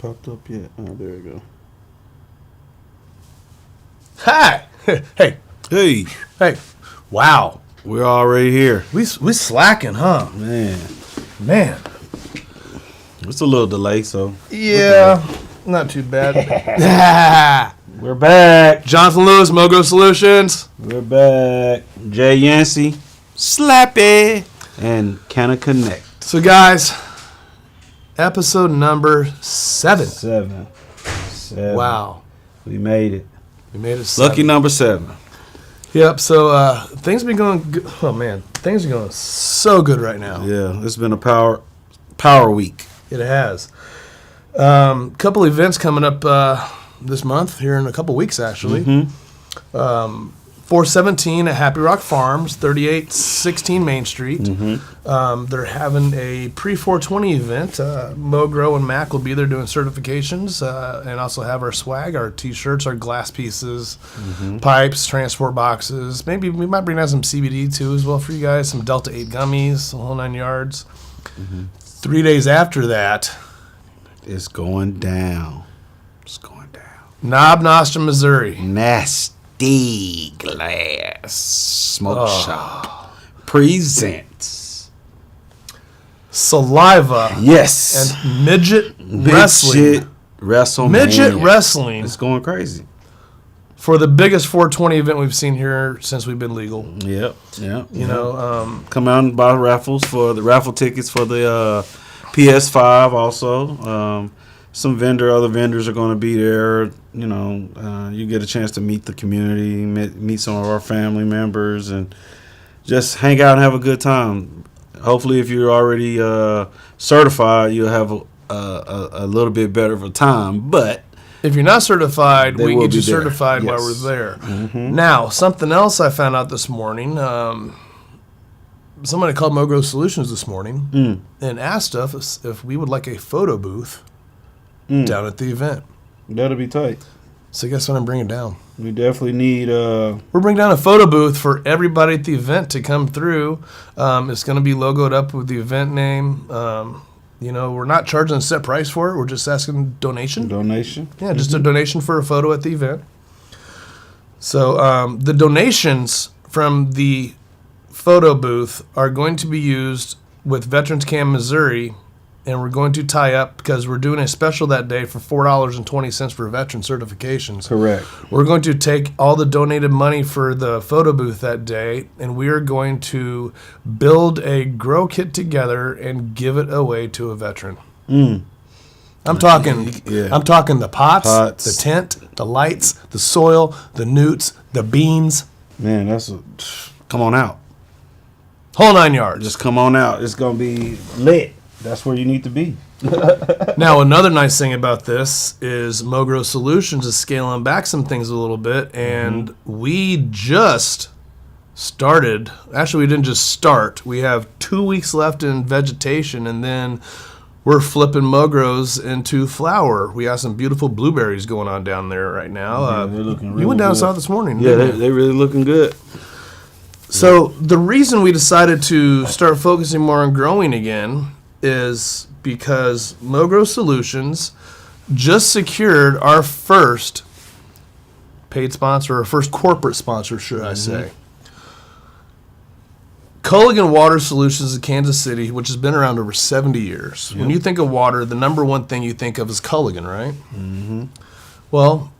popped up yet? Oh, there we go. Hi. Hey. Hey. Hey. Wow. We're already here. We slacking, huh? Man. It's a little delay, so. Yeah. Not too bad. We're back. Jonathan Lewis, Mogo Solutions. We're back. Jay Yancey, Slappie, and Canna Connect. So, guys, episode number 7. 7. Wow. We made it. We made it 7. Lucky number 7. Yep. So, things have been going good. Oh, man. Things are going so good right now. Yeah. It's been a power week. It has. Couple events coming up this month, here in a couple weeks, actually. Mm-hmm. 417 at Happy Rock Farms, 3816 Main Street. Mm-hmm. They're having a pre-420 event. Mogro and Mac will be there doing certifications and also have our swag, our T-shirts, our glass pieces, pipes, transport boxes. Maybe we might bring out some CBD too as well for you guys, some Delta 8 gummies, the whole 9 yards. 3 days after that, it's going down. It's going down. Knob Nostra, Missouri. Nasty Glass Smoke Shop presents Saliva. Yes. And Midget Wrestling. Midget Wrestling. It's going crazy. For the biggest 420 event we've seen here since we've been legal. Yep. You know, come out and buy raffles for the raffle tickets for the PS5 also. Some other vendors are going to be there. You know, you get a chance to meet the community, meet some of our family members, and just hang out and have a good time. Hopefully, if you're already certified, you'll have a little bit better of a time. But if you're not certified, we can get you there. certified while we're there. Now, something else I found out this morning. Somebody called Mogo Solutions this morning and asked us if we would like a photo booth down at the event. That'll be tight. So guess what I'm bringing down? We definitely need... We're bringing down a photo booth for everybody at the event to come through. It's going to be logoed up with the event name. You know, we're not charging a set price for it. We're just asking donation. Donation? Yeah, just a donation for a photo at the event. So the donations from the photo booth are going to be used with Veterans Camp Missouri, and we're going to tie up because we're doing a special that day for $4.20 for veteran certifications. Correct. We're going to take all the donated money for the photo booth that day, and we are going to build a grow kit together and give it away to a veteran. I'm talking the pots, the tent, the lights, the soil, the newts, the beans. Man, come on out. Whole 9 yards. Just come on out. It's going to be lit. That's where you need to be. Now, another nice thing about this is Mogro Solutions is scaling back some things a little bit, and we just started. Actually, we didn't just start. We have 2 weeks left in vegetation, and then we're flipping Mogros into flower. We have some beautiful blueberries going on down there right now. They're looking really you went down and good. saw it this morning. Yeah, they're really looking good. So the reason we decided to start focusing more on growing again is because Mogro Solutions just secured our first paid sponsor, or first corporate sponsor, should I say. Culligan Water Solutions in Kansas City, which has been around over 70 years. Yep. When you think of water, the number one thing you think of is Culligan, right? Well,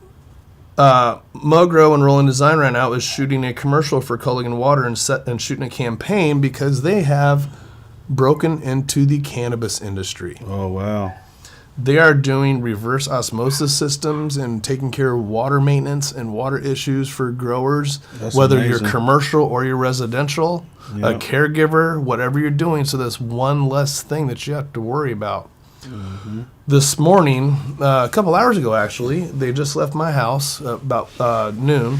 Mogro and Rolling Design right now is shooting a commercial for Culligan Water and shooting a campaign because they have broken into the cannabis industry. Oh, wow. They are doing reverse osmosis systems and taking care of water maintenance and water issues for growers, whether amazing. you're commercial or you're residential, a caregiver, whatever you're doing. So that's one less thing that you have to worry about. This morning, a couple hours ago actually, they just left my house about noon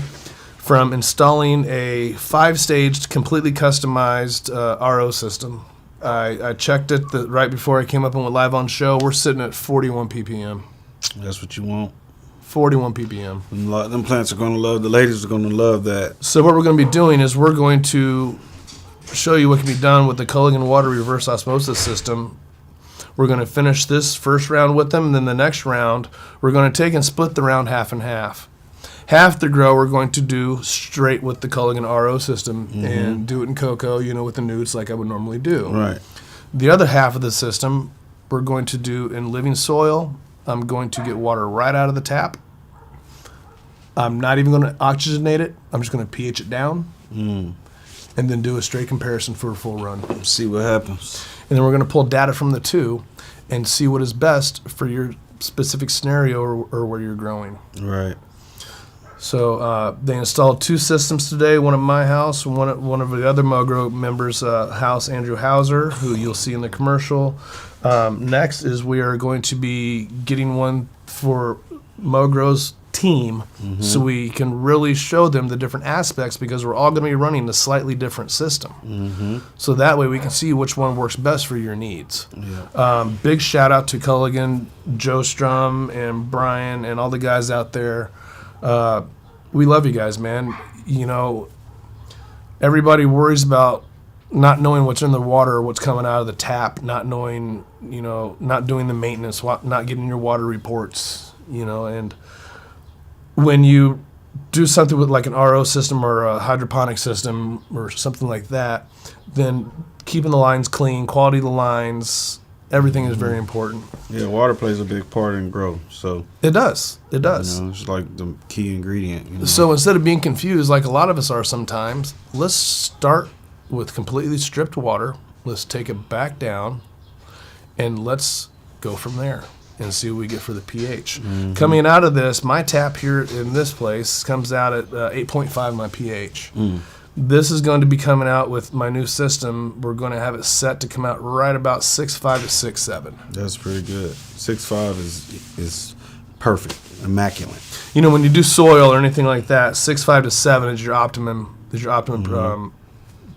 from installing a 5-staged, completely customized RO system. I checked it right before I came up and went live on show. We're sitting at 41 ppm. That's what you want. 41 ppm. Them plants are going to love, the ladies are going to love that. So what we're going to be doing is we're going to show you what can be done with the Culligan Water reverse osmosis system. We're going to finish this first round with them, and then the next round, we're going to take and split the round half and half. Half the grow we're going to do straight with the Culligan RO system and do it in cocoa, with the newts like I would normally do. Right. The other half of the system we're going to do in living soil. I'm going to get water right out of the tap. I'm not even going to oxygenate it. I'm just going to pH it down and then do a straight comparison for a full run. See what happens. And then we're going to pull data from the two and see what is best for your specific scenario or where you're growing. Right. So they installed 2 systems today, one at my house, one of the other Mogro members' house, Andrew Hauser, who you'll see in the commercial. Next is we are going to be getting one for Mogro's team so we can really show them the different aspects because we're all going to be running a slightly different system. So that way we can see which one works best for your needs. Yeah. Big shout out to Culligan, Joe Strum, and Brian, and all the guys out there. We love you guys, man. Everybody worries about not knowing what's in the water, what's coming out of the tap, not knowing, not doing the maintenance, not getting your water reports, and when you do something with like an RO system or a hydroponic system or something like that, then keeping the lines clean, quality of the lines, everything is very important. Yeah, water plays a big part in growth. So it does. it's like the key ingredient. So instead of being confused, like a lot of us are sometimes, let's start with completely stripped water. Let's take it back down, and let's go from there and see what we get for the pH. Coming out of this, my tap here in this place comes out at 8.5 my pH. This is going to be coming out with my new system. We're going to have it set to come out right about 6.5 to 6.7. That's pretty good. 6.5 is perfect, immaculate. When you do soil or anything like that, 6.5 to 7 is your optimum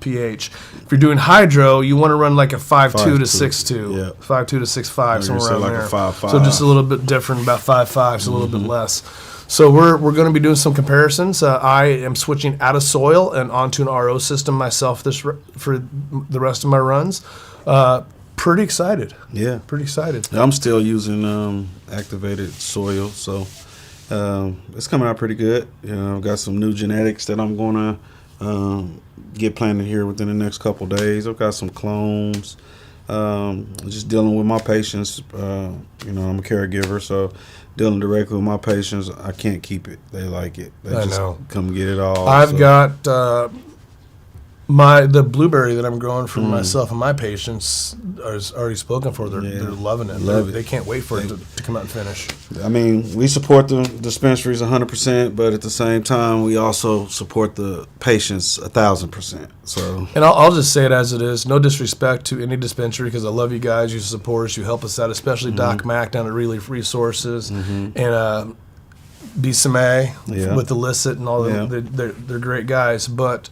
pH. If you're doing hydro, you want to run like a 5.2 to 6.2. Yeah. 5.2 to 6.5, somewhere around like there. a 5.5. So just a little bit different, about 5.5, so a little bit less. So we're going to be doing some comparisons. I am switching out of soil and onto an RO system myself for the rest of my runs. Pretty excited. Yeah. Pretty excited. I'm still using activated soil, so it's coming out pretty good. I've got some new genetics that I'm going to get planted here within the next couple days. I've got some clones. Just dealing with my patients. I'm a caregiver, so dealing directly with my patients, I can't keep it. They like it. They just come get it all. I've got the blueberry that I'm growing for myself and my patients is already spoken for. They're loving it. They can't wait for it to come out and finish. I mean, we support the dispensaries 100%, but at the same time, we also support the patients 1,000%. So, and I'll just say it as it is. No disrespect to any dispensary because I love you guys. You support us. You help us out, especially Doc Mack down at Relief Resources and BSMA with Illicit and all they're great guys. But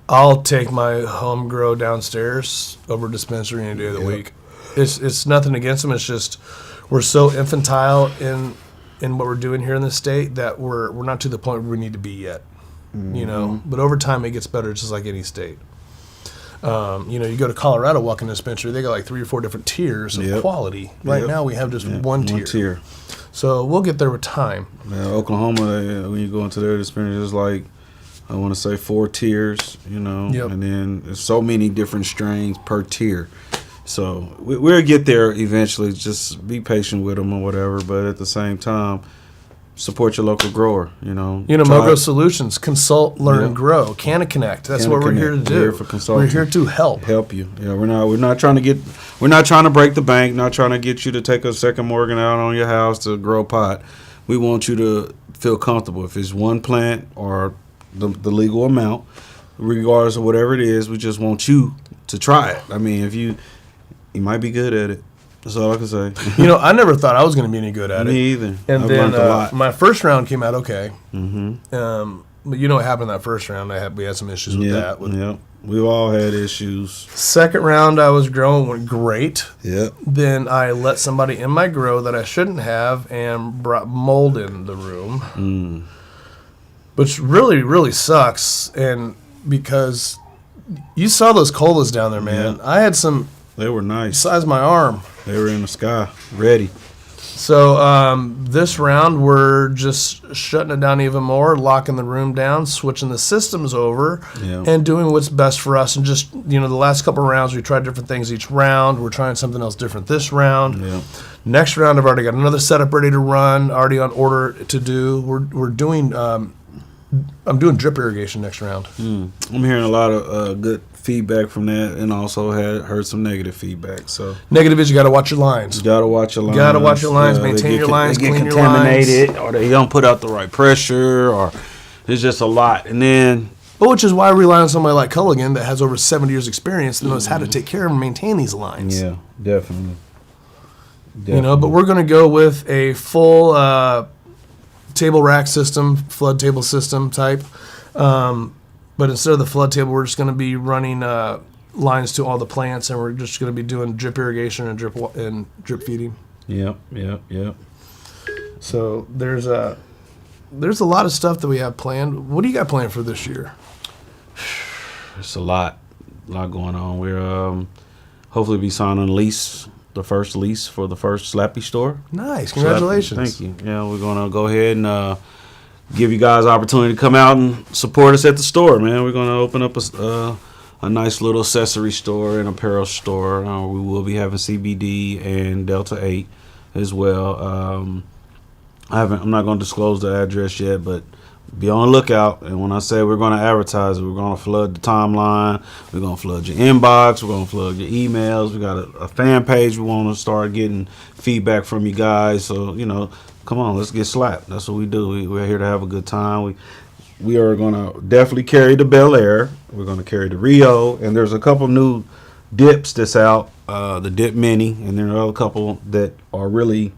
I'll take my home grow downstairs over dispensary any day of the week. It's nothing against them. It's just we're so infantile in what we're doing here in the state that we're not to the point where we need to be yet. But over time it gets better, just like any state. You go to Colorado, walk in the dispensary, they got like 3 or 4 different tiers of quality. Right now we have just one tier. So we'll get there with time. Oklahoma, when you go into their dispensary, it's like, I want to say 4 tiers, and then there's so many different strains per tier. So we'll get there eventually. Just be patient with them or whatever. But at the same time, support your local grower. Mogro Solutions, consult, learn, grow. Canna Connect. That's what we're here to do. We're here for consulting. We're here to help you. Yeah, we're not trying to break the bank. Not trying to get you to take a second mortgage out on your house to grow a pot. We want you to feel comfortable. If it's one plant or the legal amount, regardless of whatever it is, we just want you to try it. I mean, if you might be good at it. That's all I can say. I never thought I was going to be any good at it. Me either. And I've then learned a lot. My first round came out okay. But what happened in that first round? We had some issues with that. We've all had issues. Second round I was growing went great. Yep. Then I let somebody in my grow that I shouldn't have and brought mold in the room. Which really, really sucks. And because you saw those colas down there, man. I had some. They were nice. Size my arm. They were in the sky, ready. So this round, we're just shutting it down even more, locking the room down, switching the systems over, and doing what's best for us. And just, the last couple of rounds, we tried different things each round. We're trying something else different this round. Yeah. Next round, I've already got another setup ready to run, already on order to do. We're doing, I'm doing drip irrigation next round. I'm hearing a lot of good feedback from that, and also heard some negative feedback. So negative is you got to watch your lines. You got to watch your lines. Got to watch your lines, maintain your lines, clean your lines. They get contaminated, or they don't put out the right pressure, or it's just a lot. And then, which is why I rely on somebody like Culligan that has over 70 years experience and knows how to take care of and maintain these lines. Yeah, definitely. But we're going to go with a full table rack system, flood table system type. But instead of the flood table, we're just going to be running lines to all the plants, and we're just going to be doing drip irrigation and drip feeding. Yep. So there's a lot of stuff that we have planned. What do you got planned for this year? It's a lot going on. We're hopefully be signing the first lease for the first Slappie store. Nice, congratulations! Slappie. Thank you. Yeah, we're gonna go ahead and give you guys opportunity to come out and support us at the store, man. We're gonna open up a nice little accessory store and apparel store. We will be having CBD and Delta 8 as well. I'm not gonna disclose the address yet, but be on the lookout. And when I say we're going to advertise it, we're going to flood the timeline. We're going to flood your inbox. We're going to flood your emails. We got a fan page. We want to start getting feedback from you guys. So, come on, let's get slapped. That's what we do. We're here to have a good time. We are going to definitely carry the Bel Air. We're going to carry the Rio. And there's a couple new dips that's out, the Dip Mini. And there are a couple that are really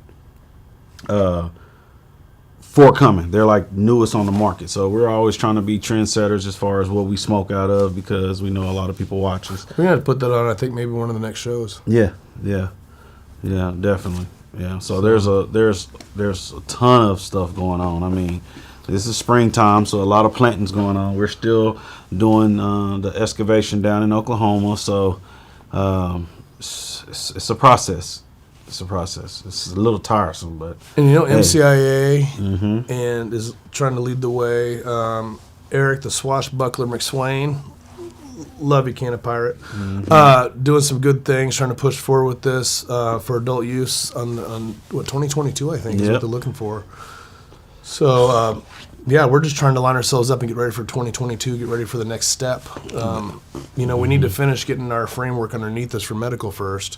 forthcoming. They're like newest on the market. So we're always trying to be trendsetters as far as what we smoke out of, because we know a lot of people watch us. We're going to put that on, I think, maybe one of the next shows. Yeah, definitely. Yeah. So there's a ton of stuff going on. I mean, this is springtime, so a lot of planting's going on. We're still doing the excavation down in Oklahoma, so it's a process. It's a little tiresome, but MCIA and is trying to lead the way. Eric, the swashbuckler McSwain, love you, Can of Pirate, doing some good things, trying to push forward with this for adult use on 2022, I think is what they're looking for. So we're just trying to line ourselves up and get ready for 2022, get ready for the next step. We need to finish getting our framework underneath us for medical first,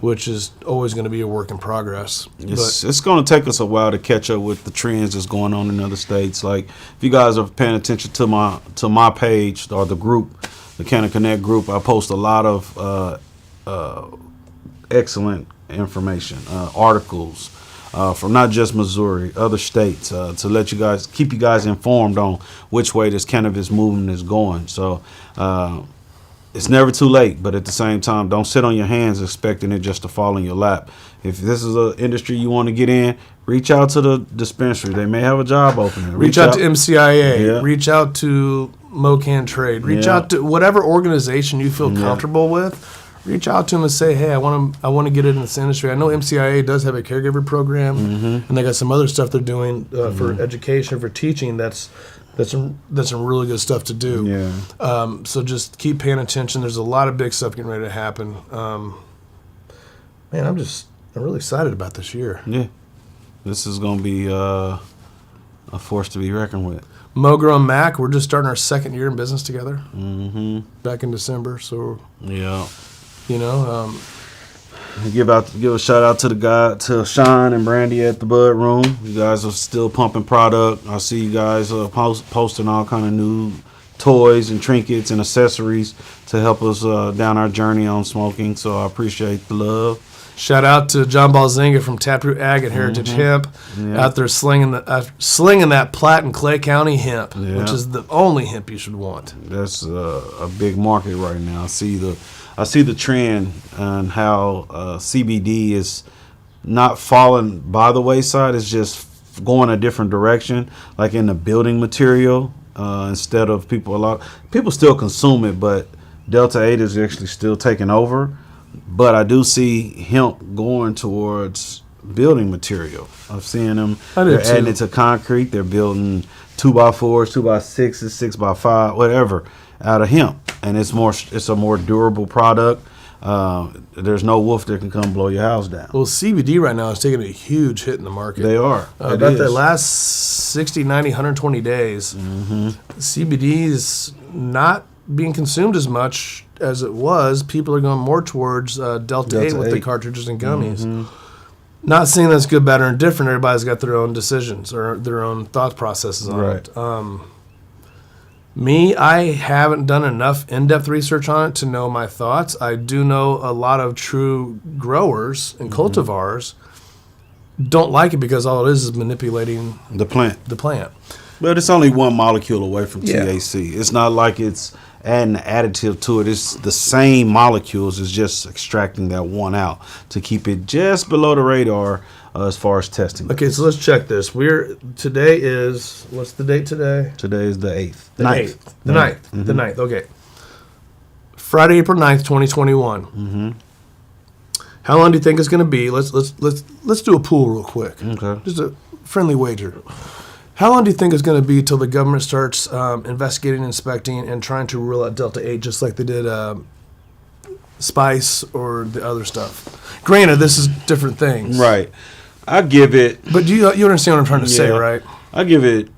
which is always going to be a work in progress. It's going to take us a while to catch up with the trends that's going on in other states. Like, if you guys are paying attention to my page or the group, the Canna Connect group, I post a lot of excellent information, articles, from not just Missouri, other states, to let you guys, keep you guys informed on which way this cannabis movement is going. So it's never too late, but at the same time, don't sit on your hands expecting it just to fall in your lap. If this is an industry you want to get in, reach out to the dispensary. They may have a job opening. Reach out to MCIA. Reach out to MoCan Trade. Reach out to whatever organization you feel comfortable with. Reach out to them and say, hey, I want to get into this industry. I know MCIA does have a caregiver program, and they got some other stuff they're doing for education, for teaching. That's some really good stuff to do. Yeah. So just keep paying attention. There's a lot of big stuff getting ready to happen. Man, I'm really excited about this year. Yeah. This is going to be a force to be reckoned with. Mogro and Mac, we're just starting our second year in business together. Back in December, so give a shout out to Sean and Brandy at the Bud Room. You guys are still pumping product. I see you guys posting all kind of new toys and trinkets and accessories to help us down our journey on smoking. So I appreciate the love. Shout out to John Balzinga from Taproot Ag and Heritage Hemp, out there slinging that Platte and Clay County hemp, which is the only hemp you should want. That's a big market right now. I see the trend on how CBD is not falling by the wayside. It's just going a different direction, like in the building material. Instead of people still consume it, but Delta 8 is actually still taking over. But I do see hemp going towards building material. I'm seeing them. They're adding it to concrete. They're building 2x4s, 2x6s, 6x5, whatever, out of hemp, and it's a more durable product. There's no wolf that can come blow your house down. Well, CBD right now is taking a huge hit in the market. They are. About the last 60, 90, 120 days, CBD is not being consumed as much as it was. People are going more towards Delta 8 with the cartridges and gummies. Not saying that's good, bad, or indifferent. Everybody's got their own decisions or their own thought processes on it. Me, I haven't done enough in-depth research on it to know my thoughts. I do know a lot of true growers and cultivars don't like it because all it is manipulating the plant. But it's only one molecule away from THC. It's not like it's adding an additive to it. It's the same molecules. It's just extracting that one out to keep it just below the radar as far as testing. Okay, so let's check this. Today is, what's the date today? Today is the 8th. The 9th. The 9th. The 9th, okay. Friday, April 9th, 2021. How long do you think it's going to be? Let's do a pool real quick. Okay. Just a friendly wager. How long do you think it's going to be till the government starts investigating, inspecting, and trying to rule out Delta 8 just like they did Spice or the other stuff? Granted, this is different things. Right. I give it... But you understand what I'm trying to say, right? I give it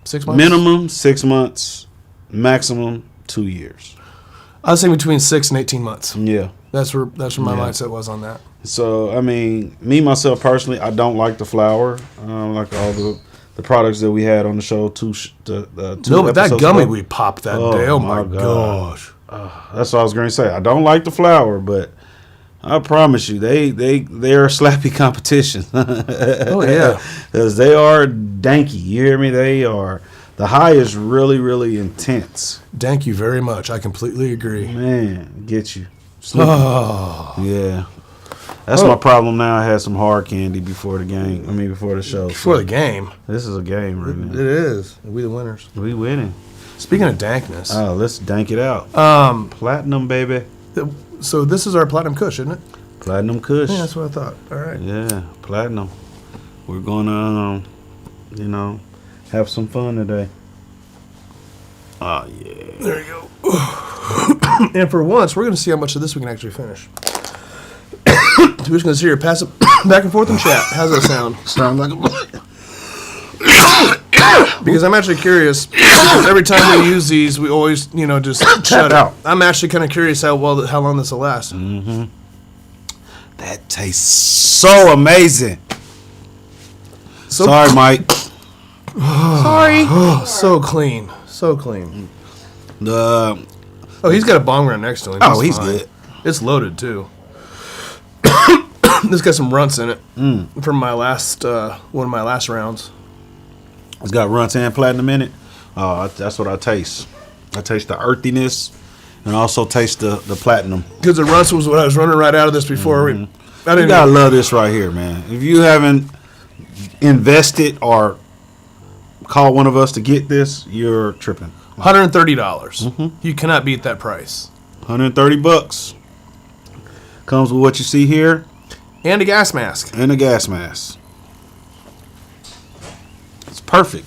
6 months? Minimum 6 months, maximum 2 years. I was saying between 6 and 18 months. Yeah. That's where my mindset was on that. So, I mean, me, myself, personally, I don't like the flower. Like all the products that we had on the show. Two no, but that gummy we popped that day. Oh, my gosh. That's what I was going to say. I don't like the flower, but I promise you, they are Slappie competition. Oh, yeah. Because they are danky. You hear me? They are. The high is really, really intense. Thank you very much. I completely agree. Man, get you. Oh. Yeah. That's my problem now. I had some hard candy before the game. I mean, before the show. Before the game? This is a game right now. It is. We the winners. We winning. Speaking of dankness. Oh, let's dank it out. Platinum, baby. So this is our Platinum Kush, isn't it? Platinum Kush. Yeah, that's what I thought. All right. Yeah, Platinum. We're going to, have some fun today. Oh, yeah. There you go. And for once, we're going to see how much of this we can actually finish. We're just going to sit here, pass it back and forth in chat. How's that sound? Sound like a... Because I'm actually curious. Every time we use these, we always, just shut out. I'm actually kind of curious how long this will last. Mm-hmm. That tastes so amazing. Sorry, Mike. Sorry. So clean. So clean. Oh, he's got a bong right next to him. He's good. It's loaded, too. This got some runts in it from my last one of my last rounds. It's got runts and platinum in it. That's what I taste. I taste the earthiness and also taste the platinum. Because the runts was what I was running right out of this before. You gotta love this right here, man. If you haven't invested or called one of us to get this, you're tripping. $130. You cannot beat that price. $130. Comes with what you see here. And a gas mask. It's perfect.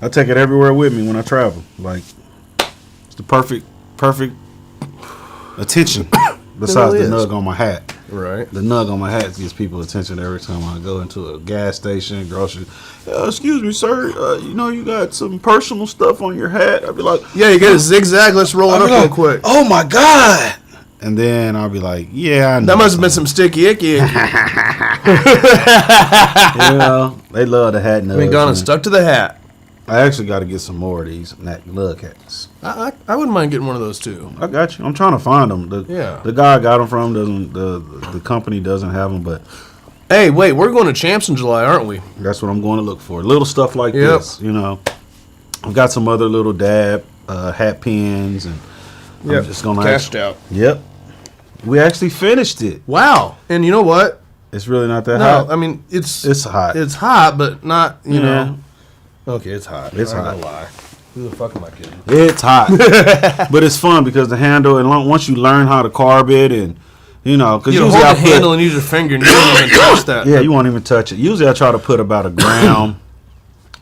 I take it everywhere with me when I travel. Like, it's the perfect attention. Besides the nug on my hat. Right. The nug on my hat gets people attention every time I go into a gas station, grocery. Excuse me, sir. You got some personal stuff on your hat. I'd be like, yeah, you got a zigzag. Let's roll it up real quick. Oh my God. And then I'll be like, yeah, I know. That must have been some sticky icky. They love the hat nugs. I mean, gone and stuck to the hat. I actually got to get some more of these lug hats. I wouldn't mind getting one of those too. I got you. I'm trying to find them. The guy I got them from the company doesn't have them, but hey, wait, we're going to Champs in July, aren't we? That's what I'm going to look for. Little stuff like this, I've got some other little dab hat pins, and I'm just gonna cashed out. Yep, we actually finished it. Wow, and you know what? It's really not that hot. No, I mean it's hot. It's hot, but not you know. Okay, it's hot. It's hot. Lie. Who the fuck am I kidding? It's hot, but it's fun because the handle, and once you learn how to carb it, and because You hold the handle and use your finger, and you don't even touch that. Yeah, you won't even touch it. Usually, I try to put about 1 gram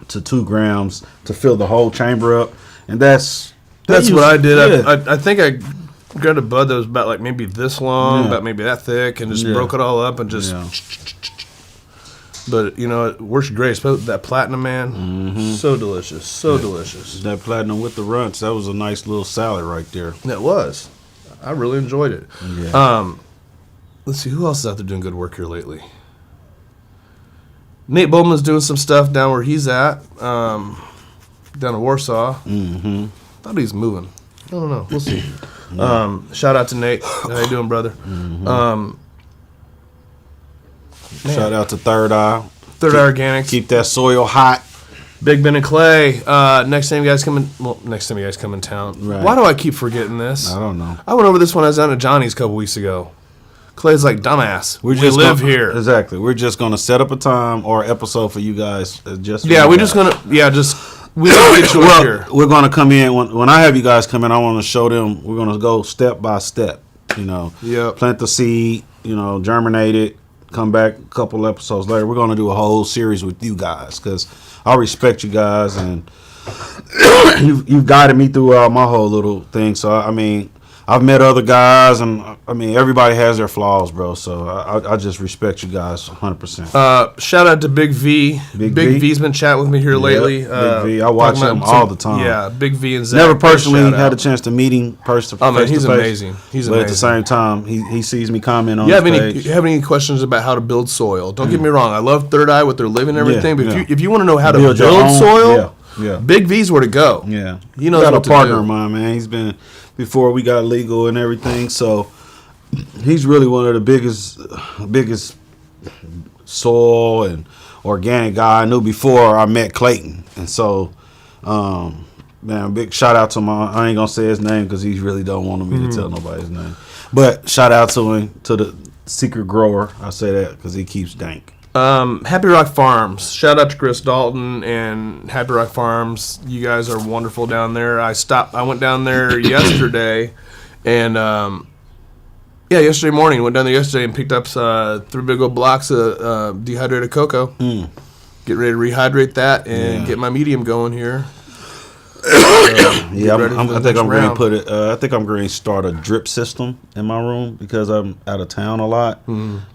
to 2 grams to fill the whole chamber up, and that's what I did. Yeah. I think I grabbed a bud that was about like maybe this long, about maybe that thick, and just broke it all up and just. Yeah. But it works great. Especially that platinum, man, so delicious, delicious. That platinum with the runts, that was a nice little salad right there. That was. I really enjoyed it. Yeah. Let's see who else is out there doing good work here lately. Nate Bowman's doing some stuff down where he's at, down in Warsaw. Mm-hmm. Thought he's moving. I don't know. We'll see. Shout out to Nate. How you doing, brother? Mm-hmm. Shout out to Third Eye. Third Eye Organics. Keep that soil hot. Big Ben and Clay. Next time you guys come in town. Right. Why do I keep forgetting this? I don't know. I went over this when I was down at Johnny's a couple weeks ago. Clay's like, dumbass. We live here. Exactly. We're just going to set up a time or episode for you guys. We don't get you up here. We're going to come in. When I have you guys come in, I want to show them. We're going to go step by step. Plant the seed, germinate it, come back a couple episodes later. We're going to do a whole series with you guys because I respect you guys and you've guided me through my whole little thing. So, I've met other guys, and everybody has their flaws, bro. So I just respect you guys 100%. Shout out to Big V. Big V's been chatting with me here lately. Big V, I watch him all the time. Yeah, Big V and Zach. Never personally had a chance to meet him face to face. He's amazing. But at the same time, he sees me comment on his page. You have any questions about how to build soil? Don't get me wrong. I love Third Eye with their living and everything. But if you want to know how to build soil, Big V's where to go. Yeah, he knows what to do. Got a partner of mine, man. He's been before we got legal and everything. So he's really one of the biggest soil and organic guy I knew before I met Clayton. And so, big shout out to I ain't gonna say his name because he really don't want me to tell nobody's name. But shout out to him, to the secret grower. I say that because he keeps dank. Happy Rock Farms. Shout out to Chris Dalton and Happy Rock Farms. You guys are wonderful down there. I went down there yesterday, and yesterday morning. Went down there yesterday and picked up 3 big old blocks of dehydrated cocoa. Get ready to rehydrate that and get my medium going here. I think I'm going to put it. I think I'm going to start a drip system in my room because I'm out of town a lot.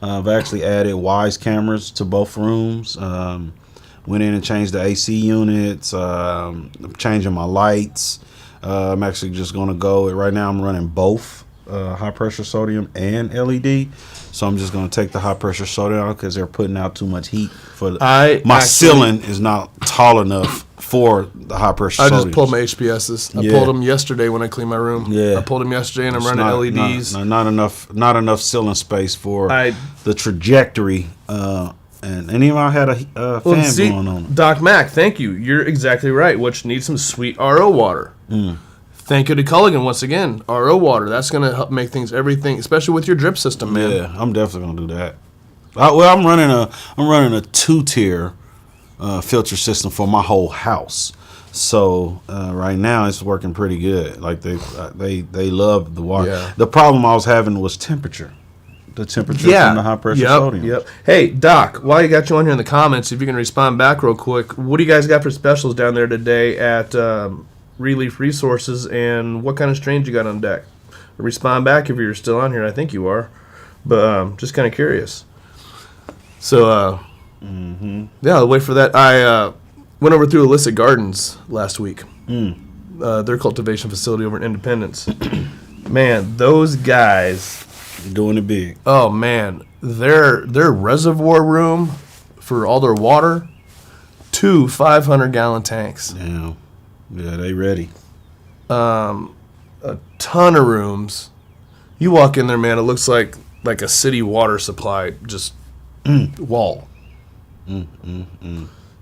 I've actually added Wise cameras to both rooms. Went in and changed the AC units. I'm changing my lights. I'm actually just going to go. Right now, I'm running both high pressure sodium and LED. So I'm just going to take the high pressure sodium out because they're putting out too much heat. My ceiling is not tall enough for the high pressure sodium. I just pulled my HPSs. I pulled them yesterday when I cleaned my room. Yeah. I pulled them yesterday and I'm running LEDs. Not enough ceiling space for the trajectory. And even I had a fan going on. Doc Mac, thank you. You're exactly right. Which needs some sweet RO water. Thank you to Culligan once again. RO water. That's going to help make everything, especially with your drip system, man. Yeah, I'm definitely going to do that. I'm running a 2-tier filter system for my whole house. So right now it's working pretty good. Like they love the water. Yeah. The problem I was having was temperature. The temperature from the high pressure sodium. Yep. Hey Doc, while you got you on here in the comments, if you can respond back real quick, what do you guys got for specials down there today at Relief Resources, and what kind of strains you got on deck? Respond back if you're still on here. I think you are, but just kind of curious. So I'll wait for that. I went over through Illicit Gardens last week. Their cultivation facility over in Independence. Man, those guys doing it big. Oh man, their reservoir room for all their water, 2 500-gallon tanks. Yeah, they ready. A ton of rooms. You walk in there, man, it looks like a city water supply, just wall.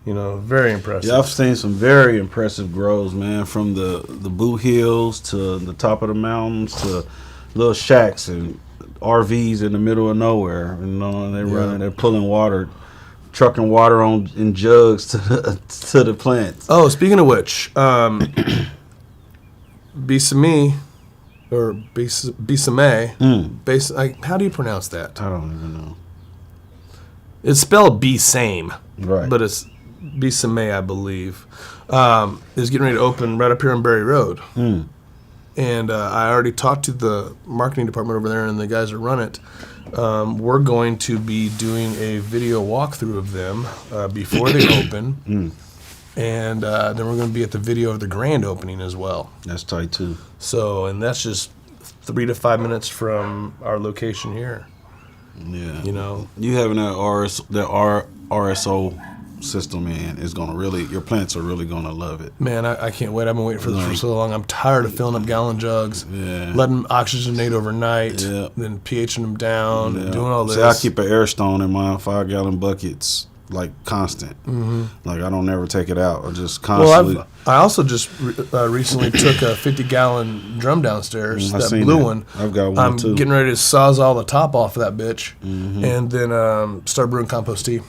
Very impressive. Yeah, I've seen some very impressive grows, man, from the boot hills to the top of the mountains to little shacks and RVs in the middle of nowhere. And they're pulling water trucking water in jugs to the plants. Oh, speaking of which, Bisame, or Bisame, how do you pronounce that? I don't even know. It's spelled B-same, Right. but it's Bisame, I believe. Is getting ready to open right up here on Berry Road. And I already talked to the marketing department over there and the guys that run it. We're going to be doing a video walkthrough of them before they open. And then we're going to be at the video of the grand opening as well. That's tight, too. So, and that's just 3 to 5 minutes from our location here. Yeah. You know? You having that RSO system, man, is going to really, your plants are really going to love it. Man, I can't wait. I've been waiting for this for so long. I'm tired of filling up gallon jugs, letting them oxygenate overnight, then pHing them down, and doing all this. See, I keep an air stone in my 5-gallon buckets, like, constant. Like, I don't ever take it out. I just constantly. Well, I also just recently took a 50-gallon drum downstairs, that blue one. I've got one, too. I'm getting ready to sawzall the top off of that bitch, and then start brewing compost tea.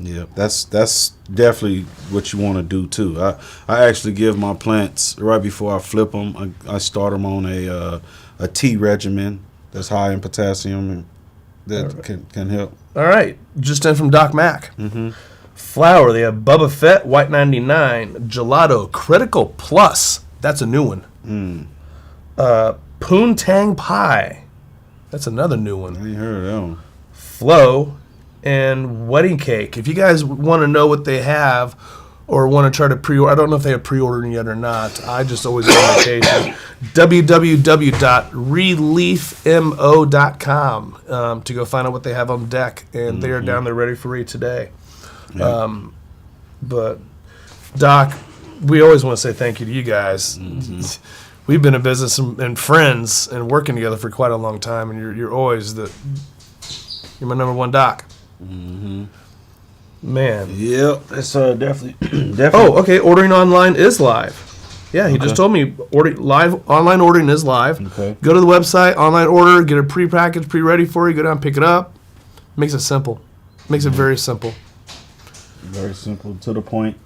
Yeah, that's definitely what you want to do too. I actually give my plants right before I flip them. I start them on a tea regimen that's high in potassium and that can help. All right, just in from Doc Mac. Flour, they have Bubba Fett, White 99, Gelato, Critical Plus. That's a new one. Poontang Pie. That's another new one. I ain't heard of that one. Flow and Wedding Cake. If you guys want to know what they have or want to try to pre-order, I don't know if they have pre-ordering yet or not. I just always go on occasion. www.reliefmo.com to go find out what they have on deck. And they are down there ready for you today. But, Doc, we always want to say thank you to you guys. We've been in business and friends and working together for quite a long time, and you're always you're my number one doc. Man. Yep, it's definitely. Oh, okay. Ordering online is live. Yeah, he just told me online ordering is live. Okay. Go to the website, online order, get a pre-packaged, pre-ready for you. Go down, pick it up. Makes it simple. Makes it very simple. Very simple, to the point.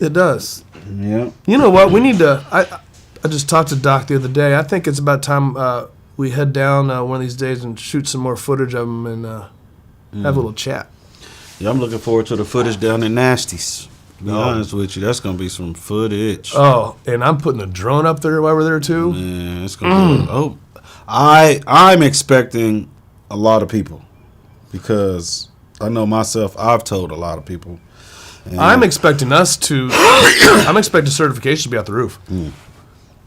It does. Yeah. You know what? We need to. I just talked to Doc the other day. I think it's about time we head down one of these days and shoot some more footage of them and have a little chat. Yeah, I'm looking forward to the footage down in Nasty's. To be honest with you, that's gonna be some footage. Oh, and I'm putting a drone up there while we're there too. Man, it's gonna be. I'm expecting a lot of people because I know myself. I've told a lot of people. I'm expecting us to. I'm expecting certification to be out the roof.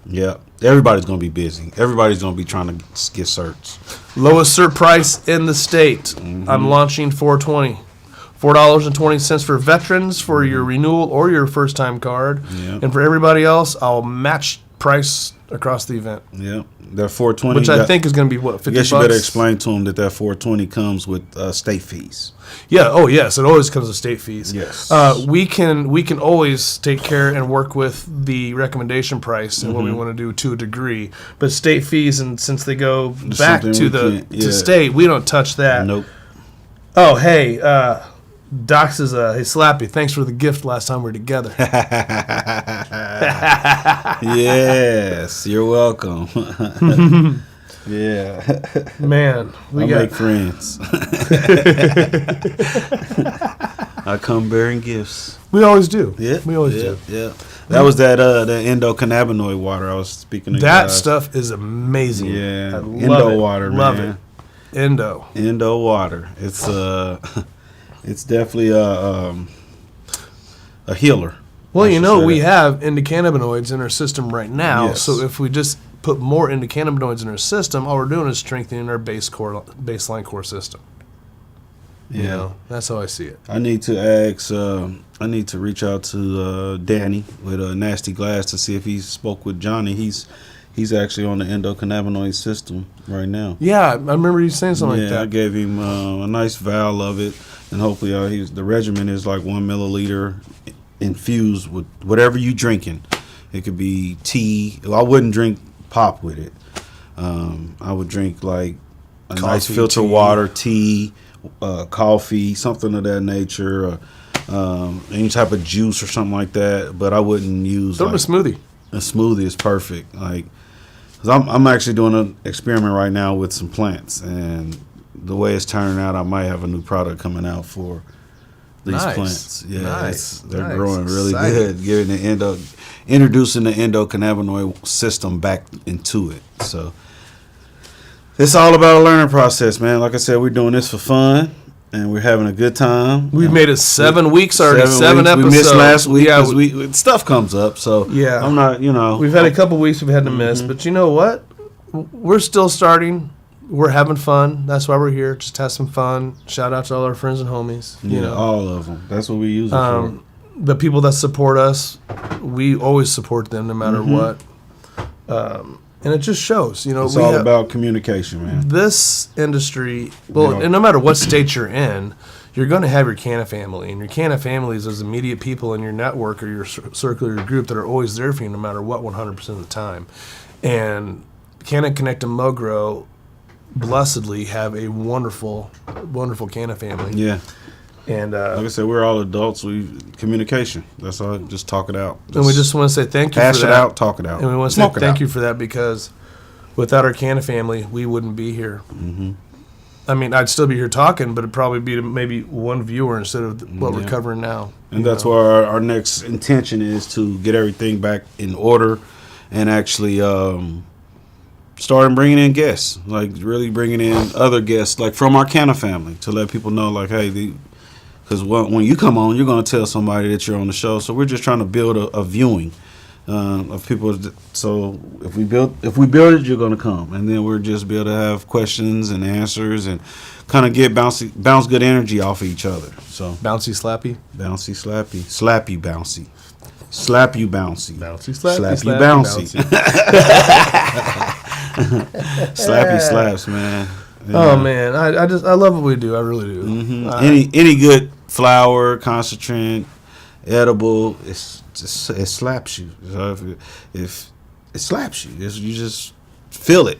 Yeah, everybody's gonna be busy. Everybody's gonna be trying to get certs. Lowest cert price in the state. I'm launching 420. $4.20 for veterans for your renewal or your first time card. Yeah. And for everybody else, I'll match price across the event. Yeah, that 420, which I think is going to be what, $50? I guess you better explain to them that 420 comes with state fees. Yeah. Oh, yes. It always comes with state fees. Yes. We can always take care and work with the recommendation price and what we want to do to a degree. But state fees, and since they go back to to state, we don't touch that. Nope. Oh, hey. Doc says, hey, Slappie, thanks for the gift last time we were together. Yes, you're welcome. Yeah. Man, I make friends. I come bearing gifts. We always do. Yeah. We always do. Yeah. That was that the endocannabinoid water I was speaking of. That stuff is amazing. Yeah. I love Endo it. water, love man. it. Endo water. It's it's definitely a healer. Well, we have endocannabinoids in our system right now. Yes. So if we just put more endocannabinoids in our system, all we're doing is strengthening our baseline core system. Yeah. That's how I see it. I need to reach out to Danny with a Nasty Glass to see if he spoke with Johnny. He's actually on the endocannabinoid system right now. Yeah, I remember you saying something like that. Yeah, I gave him a nice vial of it, and hopefully the regimen is like 1 milliliter infused with whatever you drinking. It could be tea. I wouldn't drink pop with it. I would drink like a nice filtered water, tea, coffee, something of that nature, or any type of juice or something like that. But I wouldn't use Throw in a smoothie. A smoothie is perfect. Like, 'cause I'm actually doing an experiment right now with some plants, and the way it's turning out, I might have a new product coming out for these plants. Yeah, they're growing really good, giving the introducing the endocannabinoid system back into it. So it's all about a learning process, man. Like I said, we're doing this for fun, and we're having a good time. We've made it 7 weeks already, 7 episodes. We missed last week because stuff comes up. So yeah, I'm not, We've had a couple weeks we've had to miss, but you know what? We're still starting. We're having fun. That's why we're here. Just have some fun. Shout out to all our friends and homies. You know, all of them. That's what we use it for. The people that support us, we always support them no matter what. And it just shows, it's all about communication, man. This industry, and no matter what state you're in, you're going to have your Canna family. And your Canna family is those immediate people in your network or your circle or your group that are always there for you no matter what 100% of the time. And Canna Connect and Mugro blessedly have a wonderful, wonderful Canna family. Yeah. And like I said, we're all adults. Communication. That's all. Just talk it out. And we just want to say thank you for that. Hash it out, talk it out. And we want to say thank you for that because without our Canna family, we wouldn't be here. Mm-hmm. I mean, I'd still be here talking, but it'd probably be maybe one viewer instead of what we're covering now. And that's why our next intention is to get everything back in order and actually start bringing in guests, like really bringing in other guests, like from our Canna family, to let people know, like, hey, because when you come on, you're going to tell somebody that you're on the show. So we're just trying to build a viewing of people. So if we build it, you're going to come, and then we're just be able to have questions and answers and kind of bounce good energy off of each other. So bouncy, slappy, bouncy, slap you, bouncy, slap you, bouncy. Slappy slaps, man. Yeah. Oh man, I love what we do. I really do. Mm-hmm. Any good flower, concentrate, edible, it slaps you. So if it slaps you, you just feel it.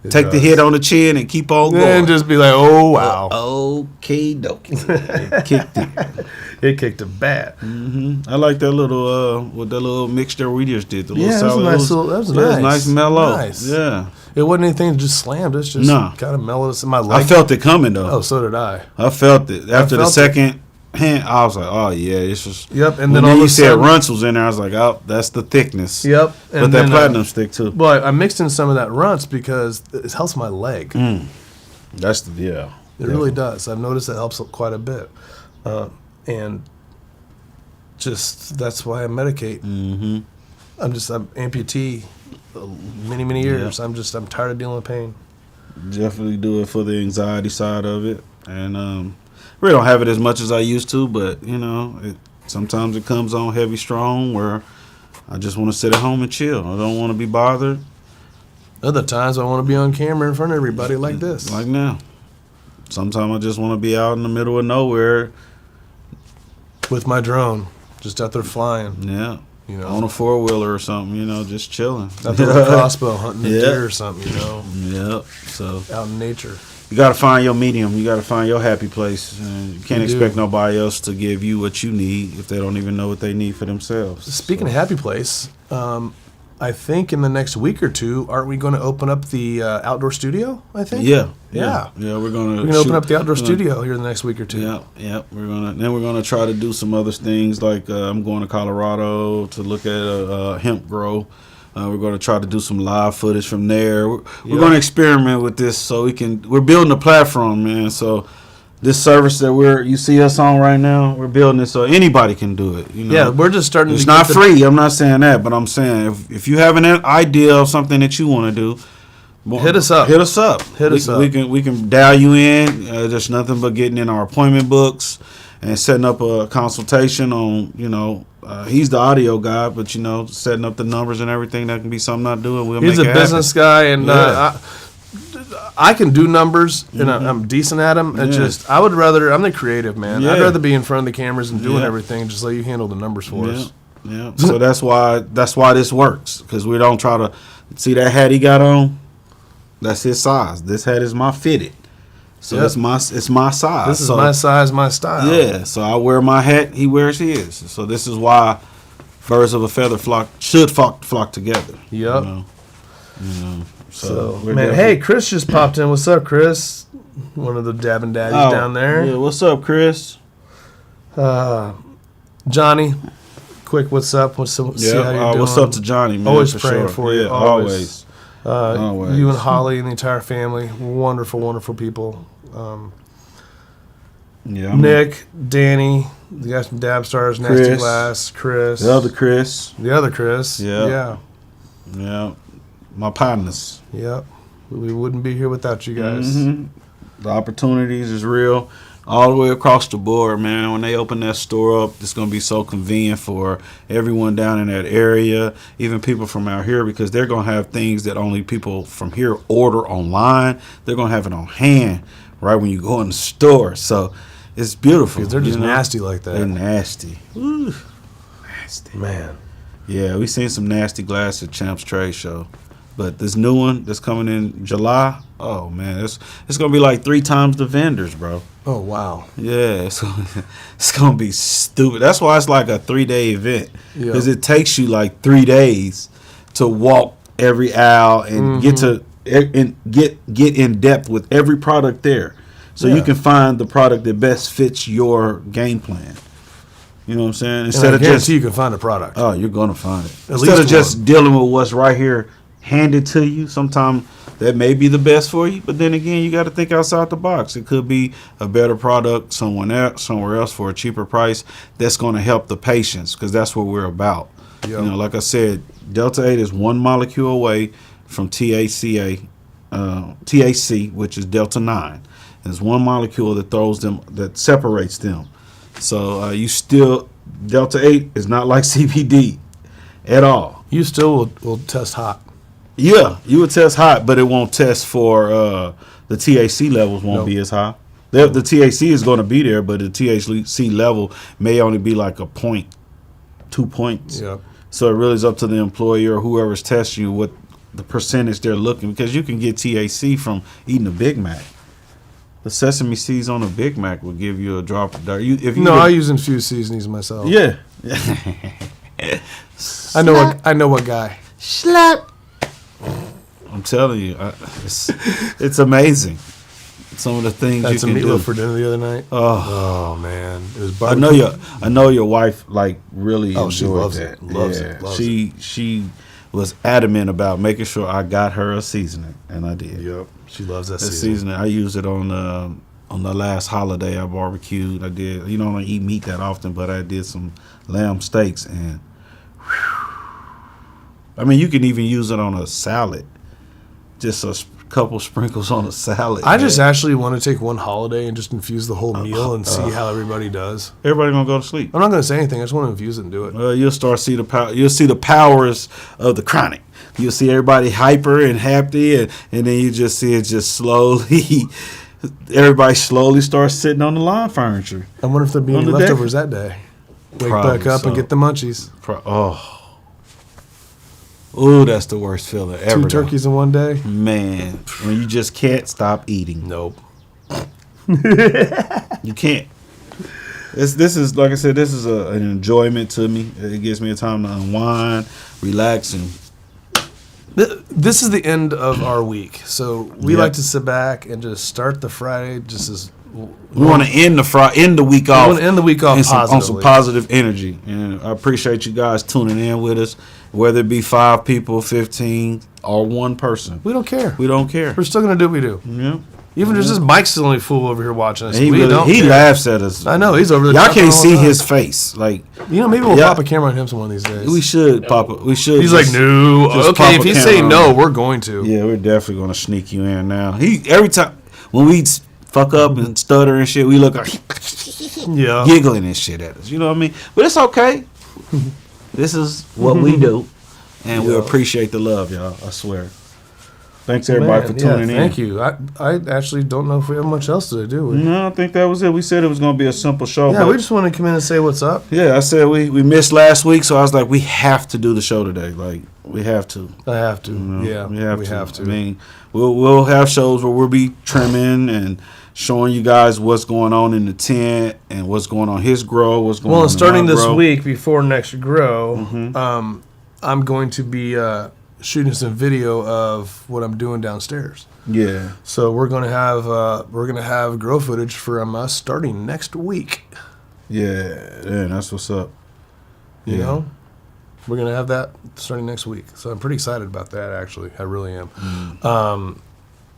Take the hit on the chin and keep on going. And just be like, oh wow, okay, dokie. It kicked it. It kicked it bad. Mm-hmm. I like that little mixture we just did. That was nice, mellow. Nice. Yeah. It wasn't anything that just slammed. It's just kind of mellowed in my leg. I felt it coming though. Oh, so did I. I felt it after the second hand. I was like, oh yeah, it's just. Yep. And then all you said runts was in there. I was like, oh, that's the thickness. Yep. And but that platinum stick too. Well, I mixed in some of that runts because it helps my leg. That's It really does. I've noticed it helps quite a bit. And just that's why I medicate. Mm-hmm. I'm amputee many years. Yeah. I'm tired of dealing with pain. Definitely do it for the anxiety side of it, and really don't have it as much as I used to. But sometimes it comes on heavy, strong, where I just want to sit at home and chill. I don't want to be bothered. Other times I want to be on camera in front of everybody like this, like now. Sometimes I just want to be out in the middle of nowhere with my drone, just out there flying. Yeah. On a 4-wheeler or something, just chilling. Out there with a crossbow hunting a deer or something, Yeah. So out in nature. You got to find your medium. You got to find your happy place. And you can't expect nobody else to give you what you need if they don't even know what they need for themselves. Speaking of happy place, I think in the next week or two, aren't we going to open up the outdoor studio? I think. Yeah. We're going to open up the outdoor studio here in the next week or two. Yeah. We're gonna try to do some other things like I'm going to Colorado to look at a hemp grow. We're going to try to do some live footage from there. We're going to experiment with this so we're building a platform, man. So this service that you see us on right now, we're building it so anybody can do it. Yeah, we're just starting. It's not free. I'm not saying that, but I'm saying if you have an idea of something that you want to do, hit us up. Hit us up. We can dial you in. There's nothing but getting in our appointment books and setting up a consultation on. He's the audio guy, but setting up the numbers and everything, that can be something I do, and we'll make it happen. He's a business guy, and I can do numbers, and I'm decent at them. It's I'm the creative man. I'd rather be in front of the cameras and doing everything. Just let you handle the numbers for us. Yeah. So that's why this works, because we don't try to see that hat he got on. That's his size. This hat is my fitted. So Yep. it's my size. This is so, my size, my style. Yeah, so I wear my hat, he wears his. So this is why birds of a feather should flock together. Yep. You know. So we're man, definitely- hey, Chris just popped in. What's up, Chris? One of the dabbing daddies Oh, down there. Yeah, what's up, Chris? Johnny, quick, what's up? See how you doing? What's up to Johnny, man? Always for praying sure. for you. Yeah, Always. always. You and Holly and the entire family, wonderful, wonderful people. Yeah, Nick, Danny, the guys from Dab Stars, Nasty Chris. Glass, Chris, the other Chris. the other Chris. Yeah. Yeah, my partners. Yep. We wouldn't be here without you guys. Mhm. The opportunities is real, all the way across the board, man. When they open that store up, it's gonna be so convenient for everyone down in that area, even people from out here, because they're gonna have things that only people from here order online. They're gonna have it on hand right when you go in the store. So it's beautiful. Because they're just you know? nasty like that. They're nasty. Ooh, nasty. Man. Yeah, we seen some nasty glass at Champs Trade Show. But this new one that's coming in July, oh man, it's gonna be like 3 times the vendors, bro. Oh, wow. Yeah, it's gonna be stupid. That's why it's like a 3-day event, Yeah. because it takes you like 3 days to walk every aisle and get in depth with every product there, so Yeah. you can find the product that best fits your game plan. You know what I'm saying? And Instead I of guarantee just you can find a product. oh, you're gonna find it. At Instead of least just dealing with what's right here handed to you, sometimes that may be the best for you, but then again, you got to think outside the box. It could be a better product somewhere else for a cheaper price that's going to help the patients, because that's what we're about. Yep. You know, like I said, Delta 8 is one molecule away from THC, which is Delta 9. There's one molecule that separates them. So Delta 8 is not like CBD at all. You still will test hot. Yeah, you would test hot, but it won't test for the THC levels won't Nope. be as high. The THC is going to be there, but the THC level may only be like 2 points. Yep. So it really is up to the employer or whoever's testing you what the percentage they're looking, because you can get THC from eating a Big Mac. The sesame seeds on a Big Mac will give you a drop of dark. I use infused seasonings myself. Yeah. I know what guy. Slap. I'm telling you, it's amazing. Some of the things Had you some can do. meatloaf for dinner the other night. Oh, Oh man, it was I barbecue. know your wife like really Oh, she enjoyed loves that. it. Loves it. Loves she was adamant about making sure I got her a seasoning, and I did. Yep, she loves that That seasoning. seasoning, I used it on the last holiday I barbecued. I did. I don't eat meat that often, but I did some lamb steaks, and I mean, you can even use it on a salad. Just a couple sprinkles on a salad. I just actually want to take one holiday and just infuse the whole meal and see how everybody does. Everybody gonna go to sleep. I'm not going to say anything. I just want to infuse it and do it. You'll start see the power. You'll see the powers of the chronic. You'll see everybody hyper and happy, and then you just see it just slowly. Everybody slowly starts sitting on the lawn furniture. I wonder if there'll be On any the deck? leftovers that day. Wake Probably back up and so. get the munchies. Ooh, that's the worst feeling ever. Two turkeys in one day? Man, when you just can't stop eating. Nope. You can't. This is like I said. This is an enjoyment to me. It gives me a time to unwind, relax, and This is the end of our week. So we Yep. like to sit back and just start the Friday just as... we want to end the week off. want to end the week off on some positively. positive energy. And I appreciate you guys tuning in with us, whether it be 5 people, 15, or 1 person. We don't care. We don't care. We're still going to do what we do. Yeah. Even if this Mike's the only fool over here watching us. And he we don't he care. laughs at us. I know. He's over there. Y'all talking can't all see the time. his face. Like Maybe we'll Yeah. pop a camera on him some one of these days. we should pop it. We should. He's just- like, no. just Okay, pop if a you camera say on no, him. we're going to. Yeah, we're definitely gonna sneak you in now. Every time when we fuck up and stutter and shit, we look like Yeah. giggling and shit at us. You know what I mean? But it's okay. This is what we do, and we Yeah. appreciate the love, y'all. I swear. Thanks everybody for tuning in. Thank you. I actually don't know if we have much else to do. No, I think that was it. We said it was going to be a simple show. Yeah, we just want to come in and say what's up. Yeah, I said we missed last week, so I was like, we have to do the show today. Like, we have to. I have to. You know, Yeah, we have to. I mean, we'll have shows where we'll be trimming and showing you guys what's going on in the tent and what's going on his grow, what's going on. Well, starting this grow. week before next grow, I'm going to be shooting some video of what I'm doing downstairs. Yeah. So we're gonna have grow footage from us starting next week. Yeah, that's what's up. You know, we're gonna have that starting next week. So I'm pretty excited about that. Actually, I really am.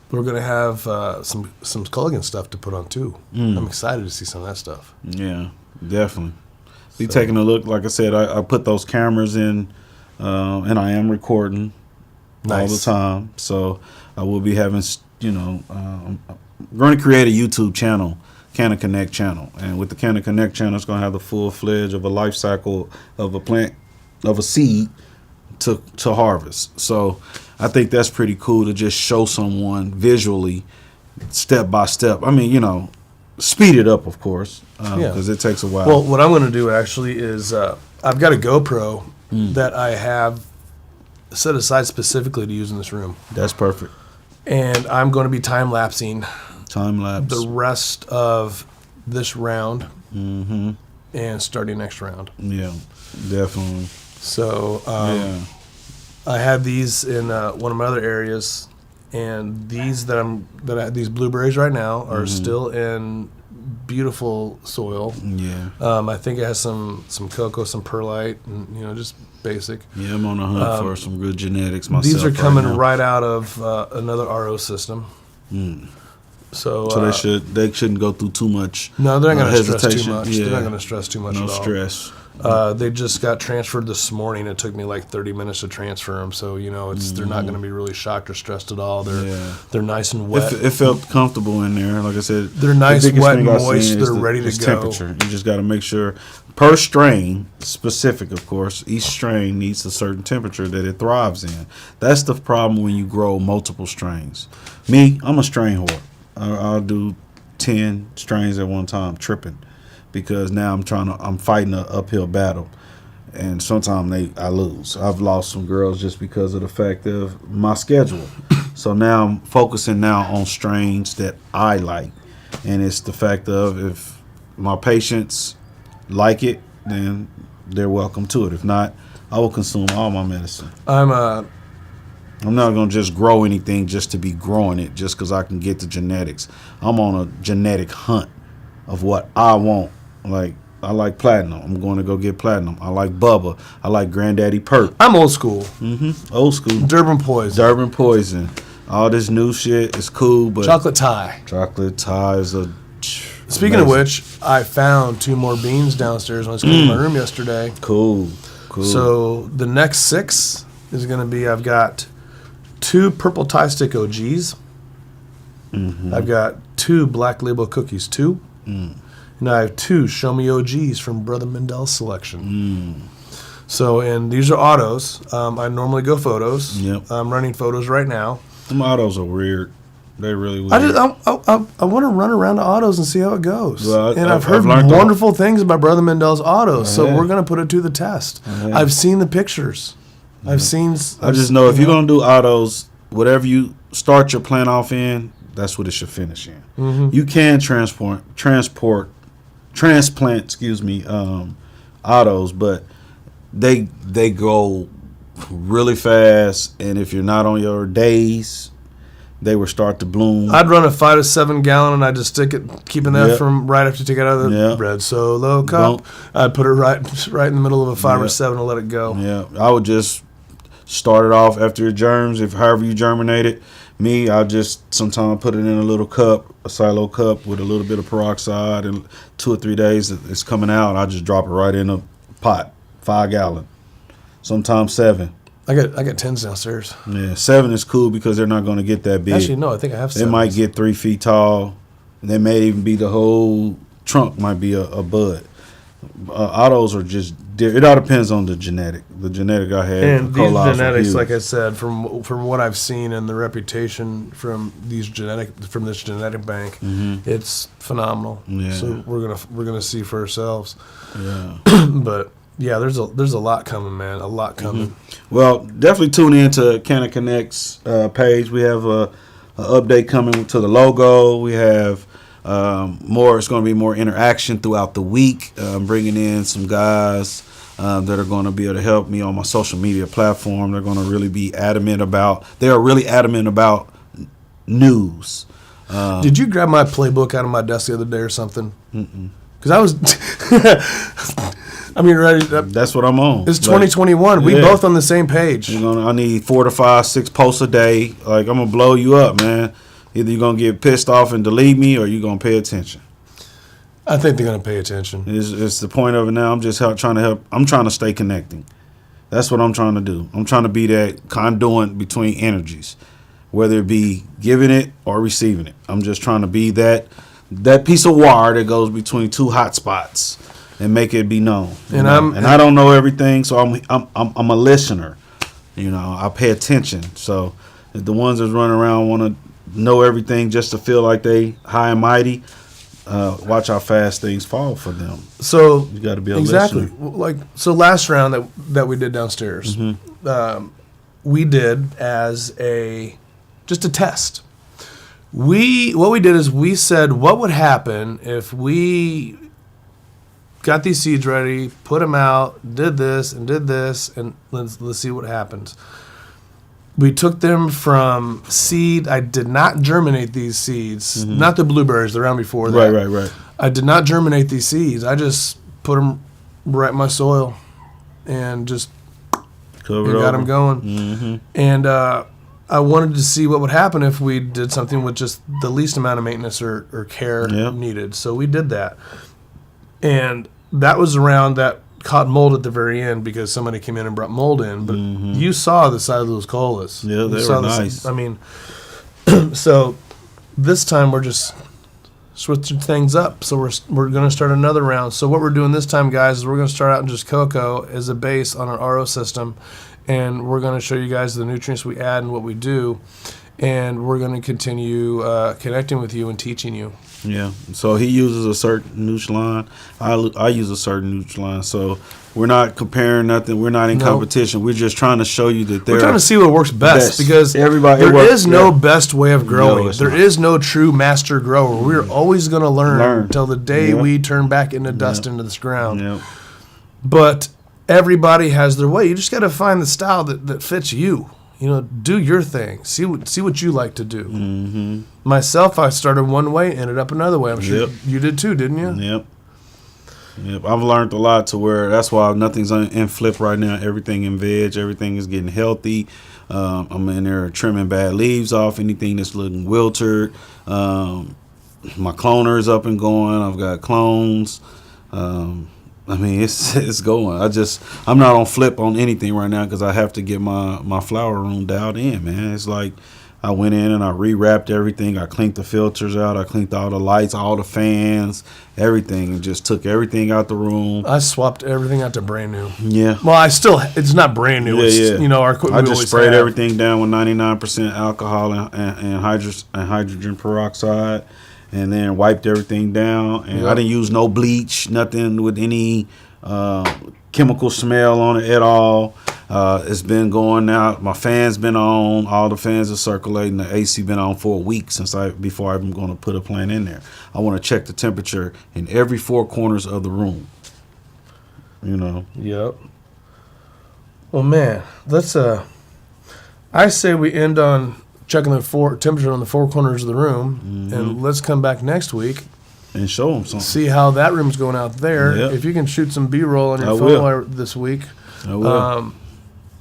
We're gonna have some Culligan stuff to put on too. I'm excited to see some of that stuff. Yeah, definitely. Be taking a look. Like I said, I put those cameras in, and I am recording all the time. So I will be having, I'm going to create a YouTube channel, Canna Connect channel. And with the Canna Connect channel, it's going to have the full-fledged of a life cycle of a plant, of a seed to harvest. So I think that's pretty cool to just show someone visually, step by step. I mean, speed it up, of course, because it takes a while. Well, what I'm going to do actually is I've got a GoPro that I have set aside specifically to use in this room. That's perfect. And I'm going to be time-lapsing Time-lapse. the rest of this round and starting next round. Yeah, definitely. So I have these in one of my other areas, and these these blueberries right now are still in beautiful soil. Yeah. I think it has some cocoa, some perlite, and just basic. Yeah, I'm on a hunt for some good genetics myself. These are coming now. right out of another RO system. So they shouldn't go through too much. No, they're not going to stress too hesitation. much. Yeah. They're not going to stress too much No at all. stress. They just got transferred this morning. It took me like 30 minutes to transfer them, so they're not going to be really shocked or stressed at all. They're nice and wet. It felt comfortable in there. Like I said, they're nice, wet, and moist. They're ready to go. Temperature. You just got to make sure per strain, specific of course. Each strain needs a certain temperature that it thrives in. That's the problem when you grow multiple strains. Me, I'm a strain whore. I'll do 10 strains at one time, tripping. Because now I'm fighting an uphill battle, and sometimes I lose. I've lost some girls just because of the fact of my schedule. So now I'm focusing on strains that I like, and it's the fact of if my patients like it, then they're welcome to it. If not, I will consume all my medicine. I'm not going to just grow anything just to be growing it just because I can get the genetics. I'm on a genetic hunt of what I want. Like, I like platinum. I'm going to go get platinum. I like Bubba. I like Granddaddy Perk. I'm old school. Old school. Durban Poison. All this new shit is cool, but Chocolate Thai. Chocolate Thai is a... Speaking of which, I found 2 more beans downstairs when I was cleaning my room yesterday. Cool. So the next 6 is going to be, I've got 2 purple Thai stick OGs. I've got 2 black label cookies, 2. And I have 2 Show Me OGs from Brother Mendel's selection. So, and these are autos. I normally go photos. Yep. I'm running photos right now. Them autos are weird. They really weird. I want to run around the autos and see how it goes. Well, I've heard wonderful things about Brother Mendel's autos, so we're going to put it to the test. I've seen the pictures. I just know if you're going to do autos, whatever you start your plant off in, that's what it should finish in. You can transplant, autos, but they go really fast, and if you're not on your days, they will start to bloom. I'd run a 5 to 7 gallon, and I just stick it, keeping that from right after you take it out of the red Solo cup. I'd put it right in the middle of a 5 or 7 and let it go. Yeah, I would just start it off after it germs, however you germinate it. Me, I just sometimes put it in a little cup, a silo cup with a little bit of peroxide, and 2 or 3 days it's coming out. I just drop it right in a pot, 5 gallon, sometimes 7. I got 10s downstairs. Yeah, 7 is cool because they're not going to get that big. Actually, no, I think I have 7s. They might get 3 feet tall. They may even be the whole trunk might be a bud. Autos are just it all depends on the genetic. The genetic I had. And these Colos genetics, huge. like I said, from what I've seen and the reputation from this genetic bank, it's phenomenal. Yeah. So we're gonna see for ourselves. Yeah. But yeah, there's a lot coming, man. A lot coming. Well, definitely tune in to Canna Connect's page. We have a update coming to the logo. We have more. It's going to be more interaction throughout the week. I'm bringing in some guys that are going to be able to help me on my social media platform. They're going to really be adamant about. They are really adamant about news. Did you grab my playbook out of my desk the other day or something? Because I was. I mean, right? That's what I'm on. It's 2021. We both on the same page. I need 4 to 5, 6 posts a day. Like, I'm gonna blow you up, man. Either you're gonna get pissed off and delete me, or you're gonna pay attention. I think they're gonna pay attention. It's the point of it now. I'm just trying to help. I'm trying to stay connecting. That's what I'm trying to do. I'm trying to be that conduit between energies, whether it be giving it or receiving it. I'm just trying to be that piece of wire that goes between two hot spots and make it be known. And I don't know everything, so I'm a listener. I pay attention. So if the ones that's running around want to know everything just to feel like they high and mighty, watch how fast things fall for them. So you got to be a exactly listener. like so. Last round that we did downstairs, we did as just a test. What we did is we said what would happen if we got these seeds ready, put them out, did this, and let's see what happens. We took them from seed. I did not germinate these seeds. Not the blueberries, the round before that. Right. I did not germinate these seeds. I just put them right in my soil and just got them going. And I wanted to see what would happen if we did something with just the least amount of maintenance or care needed. So we did that. And that was around that caught mold at the very end because somebody came in and brought mold in. But you saw the size of those colas. Yeah, they were nice. I mean, so this time we're just switching things up. So we're going to start another round. So what we're doing this time, guys, is we're going to start out in just cocoa as a base on our RO system. And we're going to show you guys the nutrients we add and what we do. And we're going to continue connecting with you and teaching you. Yeah. So he uses a certain Nutri-Line. I use a certain Nutri-Line. So we're not comparing nothing. We're not in competition. We're just trying to show you that we're trying to see what works best. Because there is no best way of growing. There is no true master grower. We're always going to learn until the day we turn back into dust into this ground. Yep. But everybody has their way. You just got to find the style that fits you. Do your thing. See what you like to do. Myself, I started one way, ended up another way. I'm sure you did too, didn't you? Yep. I've learned a lot to where that's why nothing's in flip right now. Everything in veg. Everything is getting healthy. I'm in there trimming bad leaves off. Anything that's looking wilted. My cloner is up and going. I've got clones. I mean, it's going. I'm not on flip on anything right now because I have to get my flower room dialed in, man. It's like I went in and I rewrapped everything. I cleaned the filters out. I cleaned all the lights, all the fans, everything, and just took everything out the room. I swapped everything out to brand new. Yeah. Well, it's not brand new. Our equipment. I just sprayed everything down with 99% alcohol and hydrogen peroxide. And then wiped everything down. And I didn't use no bleach, nothing with any chemical smell on it at all. It's been going out. My fan's been on. All the fans are circulating. The AC been on for a week before I'm going to put a plant in there. I want to check the temperature in every 4 corners of the room. Yep. Well, man, let's. I say we end on checking the temperature on the 4 corners of the room, and let's come back next week and show them something. See how that room's going out there. Yep. If you can shoot some B-roll on your phone this week. I will.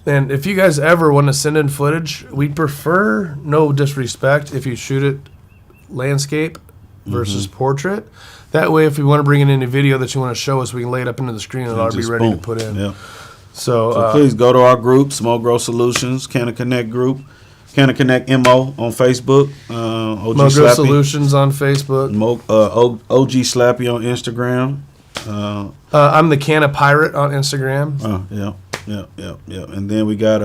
And if you guys ever want to send in footage, we'd prefer, no disrespect, if you shoot it landscape versus portrait. That way, if you want to bring in any video that you want to show us, we can lay it up into the screen and it'll be ready to put in. Yep. So please go to our group, Smoke Grow Solutions, Canna Connect group. Canna Connect MO on Facebook. OG Mogo Slappie. Solutions on Facebook. OG Slappie on Instagram. I'm the Canna Pirate on Instagram. Yeah. And then we got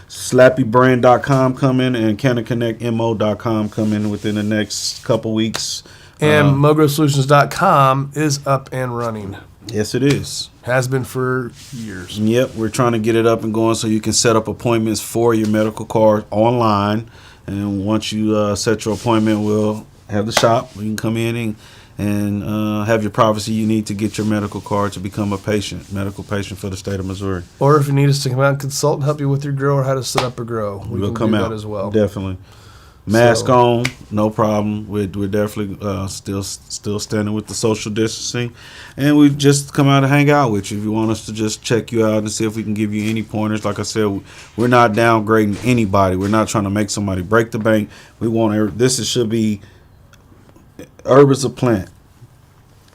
slappiebrand.com coming and CannaConnectMO.com coming within the next couple weeks. And MogroSolutions.com is up and running. Yes, it is. Has been for years. Yep, we're trying to get it up and going so you can set up appointments for your medical card online. And once you set your appointment, we'll have the shop. You can come in and have your privacy you need to get your medical card to become a medical patient for the state of Missouri. Or if you need us to come out and consult and help you with your grow or how to set up a grow, we We'll can come do out that as well. Definitely. Mask on, no problem. We're definitely still standing with the social distancing, and we just come out and hang out with you. If you want us to just check you out and see if we can give you any pointers, like I said, we're not downgrading anybody. We're not trying to make somebody break the bank. We want should be herb is a plant.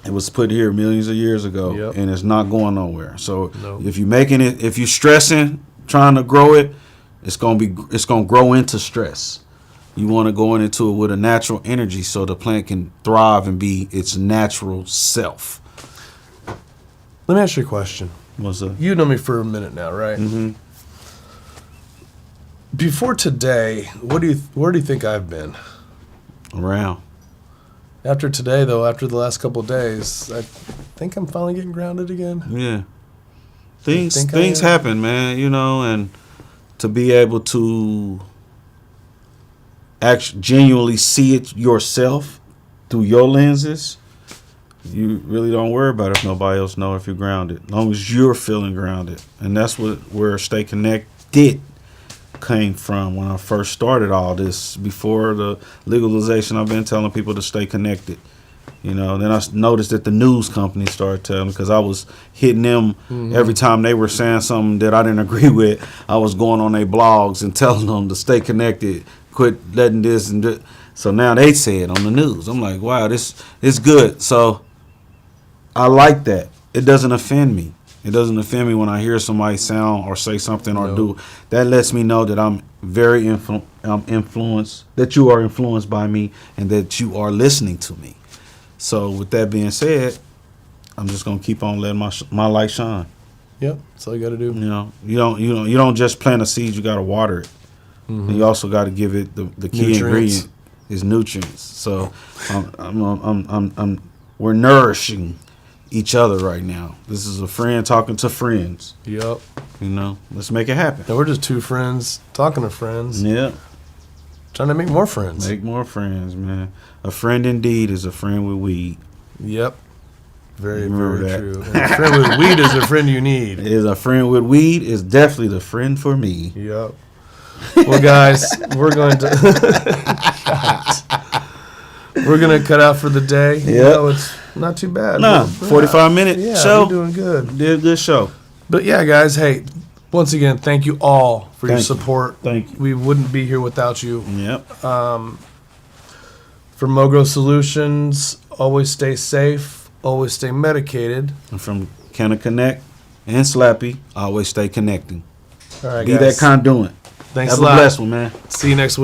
It was put here millions of years ago, and it's not going nowhere. So if you're stressing, trying to grow it, it's gonna grow into stress. You want to go into it with a natural energy so the plant can thrive and be its natural self. Let me ask you a question. What's up? You know me for a minute now, right? Mm-hmm. Before today, where do you think I've been? Around. After today, though, after the last couple of days, I think I'm finally getting grounded again. Yeah. Things happen, man, and to be able to genuinely see it yourself through your lenses, you really don't worry about it if nobody else knows if you're grounded. As long as you're feeling grounded. And that's where Stay Connected came from when I first started all this. Before the legalization, I've been telling people to stay connected. Then I noticed that the news companies started telling me, because I was hitting them every time they were saying something that I didn't agree with. I was going on their blogs and telling them to stay connected, quit letting this and that. So now they say it on the news. I'm like, wow, this is good. So I like that. It doesn't offend me. It doesn't offend me when I hear somebody sound or say something or do. That lets me know that I'm very influenced, that you are influenced by me, and that you are listening to me. So with that being said, I'm just gonna keep on letting my light shine. Yep, that's all you got to do. You don't just plant a seed. You gotta water it. And you also got to give it the key ingredient is nutrients. So we're nourishing each other right now. This is a friend talking to friends. Yep. Let's make it happen. Now we're just two friends talking to friends. Yeah. Trying to make more friends. Make more friends, man. A friend indeed is a friend with weed. Yep. Very, very true. And a friend with weed is a friend you need. Is a friend with weed is definitely the friend for me. Yep. Well, guys, we're going to cut out for the day. Yeah, it's not too bad. No, 45-minute show. We're doing good. Did a good show. But yeah, guys, hey, once again, thank you all for your support. Thank you. We wouldn't be here without you. Yep. For Mogro Solutions, always stay safe, always stay medicated. And from Canna Connect and Slappie, always stay connecting. All right, Be guys. that conduit. Thanks Have a lot. Have a blessed one, man. See you next week.